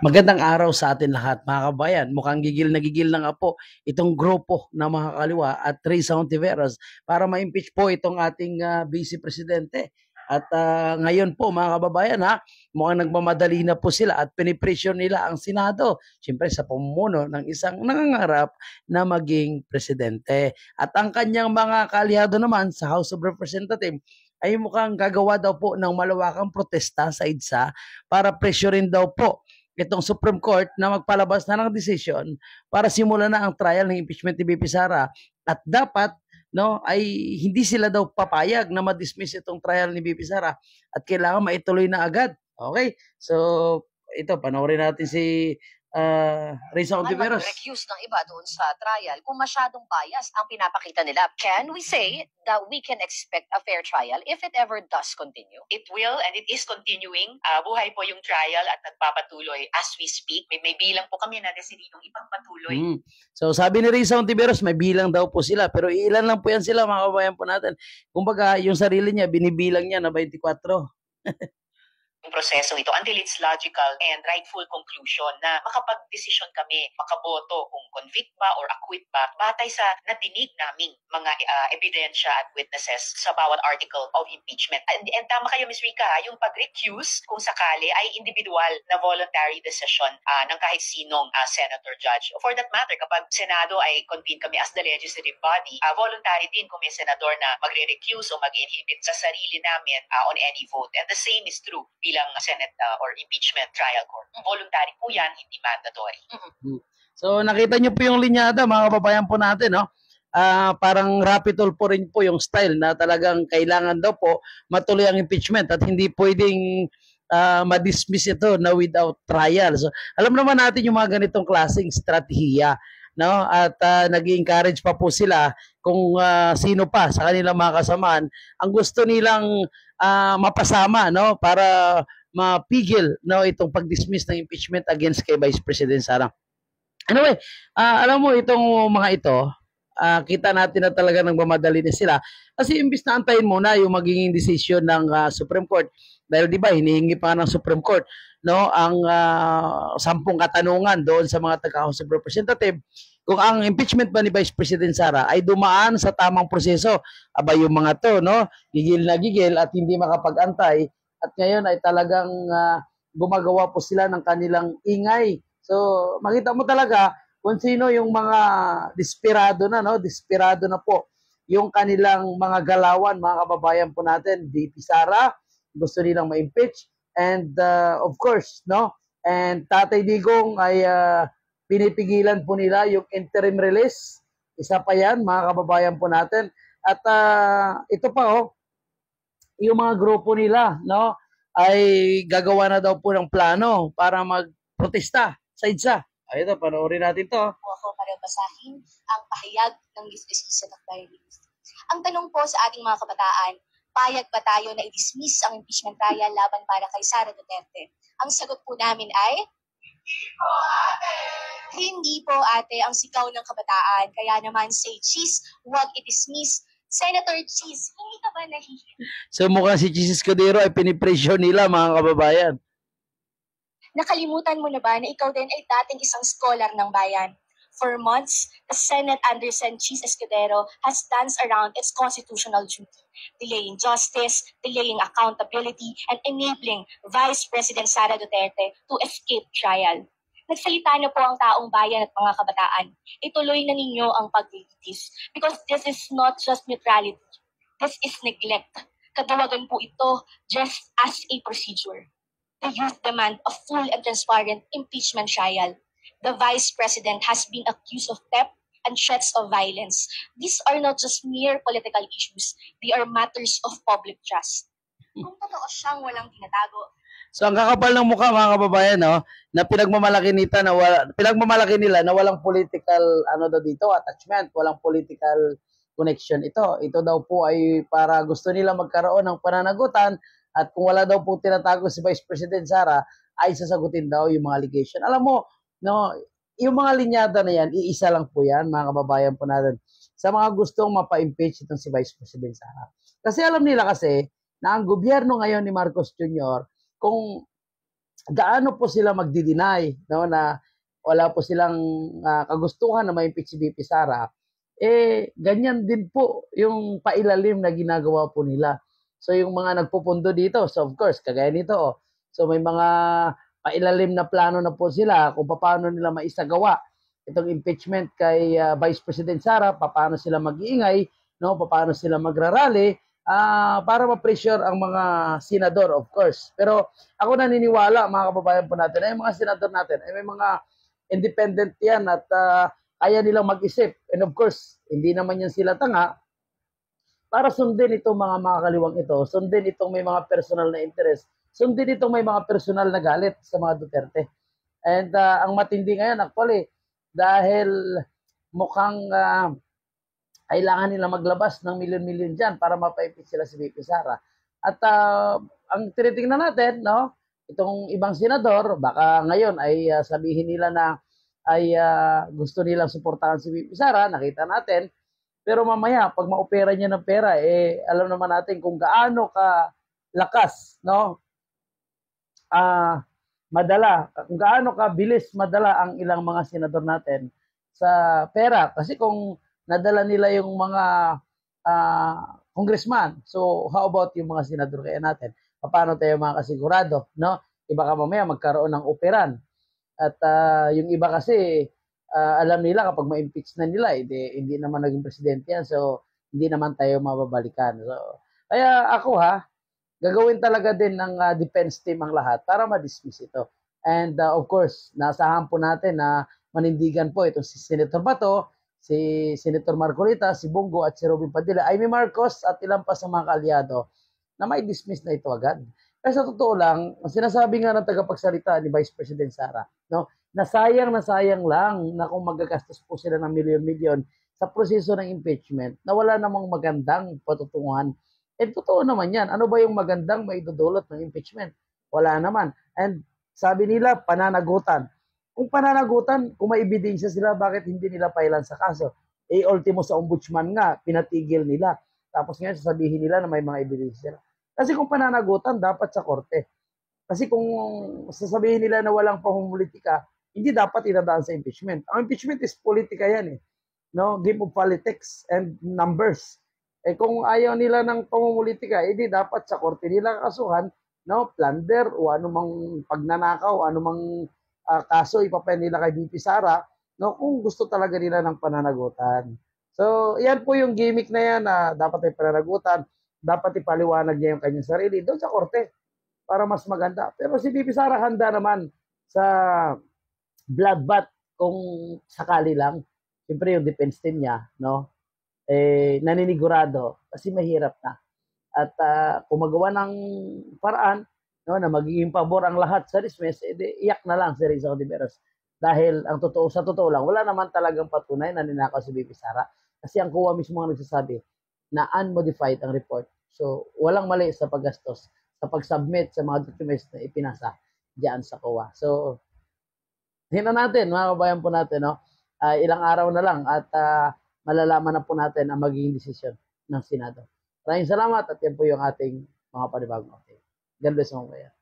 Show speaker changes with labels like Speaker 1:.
Speaker 1: Magandang araw sa atin lahat mga kabayan. Mukhang gigil na nga po itong grupo ng mga kaliwa at Risa Hontiveros para ma-impeach po itong ating Vice Presidente. At ngayon po mga kababayan mukhang nagmamadali na po sila at pinipresyon nila ang Senado. Siyempre sa pamumuno ng isang nangangarap na maging presidente. At ang kanyang mga kaalihado naman sa House of Representatives ay mukhang gagawa daw po ng malawakang protesta sa EDSA para presyorin daw po itong Supreme Court na magpalabas na ng desisyon para simulan na ang trial ng impeachment ni BP Sara at dapat ay hindi sila daw papayag na ma-dismiss itong trial ni BP Sara at kailangan maituloy na agad. Okay? So ito panoorin natin si Risa Ontiveros.
Speaker 2: Mag-recuse ng iba doon sa trial kung masyadong bias ang pinapakita nila. Can we say that we can expect a fair trial if it ever does continue?
Speaker 3: It will and it is continuing. Buhay po yung trial at nagpapatuloy as we speak. May bilang po kami na desididong ipagpatuloy.
Speaker 1: So sabi ni Risa Ontiveros, may bilang daw po sila. Pero ilan lang po yan sila mga kabayan po natin. Kumbaga yung sarili niya, binibilang niya na 24.
Speaker 3: Prosesong ito until its logical and rightful conclusion na makapag-desisyon kami, makaboto kung convict ba or acquit ba batay sa natinig naming mga ebidensya at witnesses sa bawat article of impeachment. And tama kayo, Ms. Rica, yung pag-recuse kung sakali ay individual na voluntary decision ng kahit sinong senator judge. For that matter, kapag Senado ay convene kami as the legislative body, voluntary din kung may senador na magre-recuse o mag-inhibit sa sarili namin on any vote. And the same is true bilang Senate or impeachment trial court. Voluntary po yan, hindi mandatory.
Speaker 1: So nakita niyo po yung linyada mga kababayan po natin, no? Parang rapidol po rin po yung style na talagang kailangan daw po matuloy ang impeachment at hindi pwedeng ma-dismiss ito na without trial. So alam naman natin yung mga ganitong klaseng strategiya, no? At nag-encourage pa po sila kung sino pa sa kanilang mga kasamaan ang gusto nilang mapasama, no, para mapigil, no, itong pag-dismiss ng impeachment against kay Vice President Sara. Anyway, alam mo itong mga ito, kita natin na talaga nagmamadali na sila kasi imbis na antayin muna yung magiging decision ng Supreme Court dahil di ba hinihingi pa ng Supreme Court, no, ang 10 katanungan doon sa mga taga-House of Representatives kung ang impeachment ba ni Vice President Sara ay dumaan sa tamang proseso. Aba yung mga to, no, gigil na gigil at hindi makapag-antay at ngayon ay talagang gumagawa po sila ng kanilang ingay. So makita mo talaga kung sino yung mga desperado na, no, desperado na po yung kanilang mga galawan, mga kababayan po natin. VP Sara, gusto nilang ma-impeach, and of course, no, and Tatay Digong ay pinipigilan po nila yung interim release. Isa pa yan, mga kababayan po natin. At ito pa, yung mga grupo nila, no, ay gagawa na daw po ng plano para magprotesta sa EDSA. Ay, ito, panoorin natin to.
Speaker 4: Ako para basahin ang pahayag ng Legislative Diaries. Ang tanong po sa ating mga kabataan, payag ba tayo na i-dismiss ang impeachment trial laban para kay Sara Duterte? Ang sagot po namin ay hindi po ate ang sigaw ng kabataan. Kaya naman say cheese, huwag i-dismiss. Senator Cheese, hindi ka ba nahihiya?
Speaker 1: So mukhang si Cheese Escudero ay pinipresyo nila mga kababayan.
Speaker 4: Nakalimutan mo na ba na ikaw din ay dating isang scholar ng bayan? For months, the Senate under Sen. Cheese Escudero has danced around its constitutional duty, delaying justice, delaying accountability, and enabling Vice President Sara Duterte to escape trial. Nagsalita na po ang taong bayan at mga kabataan. Ituloy na ninyo ang paglilitis because this is not just neutrality. This is neglect. Katawagan po ito just as a procedure. The youth demand a full and transparent impeachment trial. The Vice President has been accused of theft and threats of violence. These are not just mere political issues. They are matters of public trust. Kung totoo siyang walang tinatago,
Speaker 1: so ang kakapal ng mukha mga kababayan, no, na pinagmamalaki nila na walang political dito attachment, walang political connection ito. Ito daw po ay para gusto nila magkaroon ng pananagutan at kung wala daw po tinatago si Vice President Sara ay sasagutin daw yung mga allegation. Alam mo, no, yung mga linyada na yan, iisa lang po yan mga kababayan po natin sa mga gustong mapa-impeach itong si Vice President Sara. Kasi alam nila kasi na ang gobyerno ngayon ni Marcos Jr., kung gaano po sila magdi-deny, no, na wala po silang kagustuhan na ma-impeach si VP Sara, ganyan din po yung pailalim na ginagawa po nila. So yung mga nagpupundo dito, so of course, kagaya nito, so may mga pailalim na plano na po sila kung paano nila maisagawa itong impeachment kay Vice President Sara, paano sila mag-iingay, no, paano sila magrarally, para ma-pressure ang mga senador, of course. Pero ako naniniwala, mga kababayan po natin, ay mga senador natin, ay may mga independent yan at kaya nilang mag-isip. And of course, hindi naman yan sila tanga para sundin itong mga makakaliwang ito, sundin itong may mga personal na interest, sundin itong may mga personal na galit sa mga Duterte. And ang matindi ngayon, actually, dahil mukhang kailangan nila maglabas ng milyon-milyon dyan para mapaipit sila si VP Sara. At ang tinitingnan natin, no, itong ibang senador, baka ngayon ay sabihin nila na ay gusto nilang suportahan si VP Sara, nakita natin. Pero mamaya, pag maopera niya ng pera, alam naman natin kung gaano ka lakas, no, madala, kung gaano ka bilis madala ang ilang mga senador natin sa pera. Kasi kung nadala nila yung mga congressman, so how about yung mga senador kaya natin? Paano tayo mga kasigurado, no? Iba ka mamaya magkaroon ng operan. At yung iba kasi, alam nila kapag ma-impeach na nila, hindi naman naging presidente yan. So, hindi naman tayo mababalikan. So, kaya ako gagawin talaga din ng defense team ang lahat para ma-dismiss ito. And of course, nasahan po natin na manindigan po itong si Senator Bato, si Senator Marcolita, si Bongo at si Robin Padilla, Amy Marcos at ilang pa sa mga kaalyado na may dismiss na ito agad. Kasi sa totoo lang, sinasabi nga ng tagapagsalita ni Vice President Sara, no, nasayang lang na kung magagastos po sila ng milyon-milyon sa proseso ng impeachment na wala namang magandang patutunguhan. Totoo naman yan. Ano ba yung magandang maidudulot ng impeachment? Wala naman. And sabi nila, pananagutan. Kung pananagutan, kung may ebidensya sila, bakit hindi nila pailan sa kaso? Ultimo sa ombudsman nga, pinatigil nila. Tapos ngayon, sasabihin nila na may mga ebidensya sila. Kasi kung pananagutan, dapat sa korte. Kasi kung sasabihin nila na walang pamumulitika, hindi dapat inadaan sa impeachment. Ang impeachment is politika yan No? Game of politics and numbers. Kung ayaw nila ng pamumulitika, hindi dapat sa korte nila kasuhan, no? Plunder o anumang pagnanakaw, anumang kaso ipapayan nila kay VP Sara, no? Kung gusto talaga nila ng pananagutan. So, yan po yung gimmick na yan na dapat ay pananagutan, dapat ipaliwanag niya yung kanyang sarili doon sa korte para mas maganda. Pero si VP Sara handa naman sa bloodbath kung sakali lang. Siyempre yung defense team niya, no? Naninigurado kasi mahirap na. At kung magawa ng paraan, no, na magiging pabor ang lahat sa dismiss, iyak na lang si Rizal Ontiveros. Dahil ang sa totoo lang, wala naman talagang patunay na ninakaw si VP Sara. Kasi ang COA mismo ang nagsasabi na unmodified ang report. So, walang mali sa paggastos, sa pag-submit sa mga documents na ipinasa diyan sa COA. So, hinan natin, mga kabayan po natin, no? Ilang araw na lang at malalaman na po natin ang magiging desisyon ng Senado. Maraming salamat at yan po yung ating mga panibagong update. God bless mga kabayan.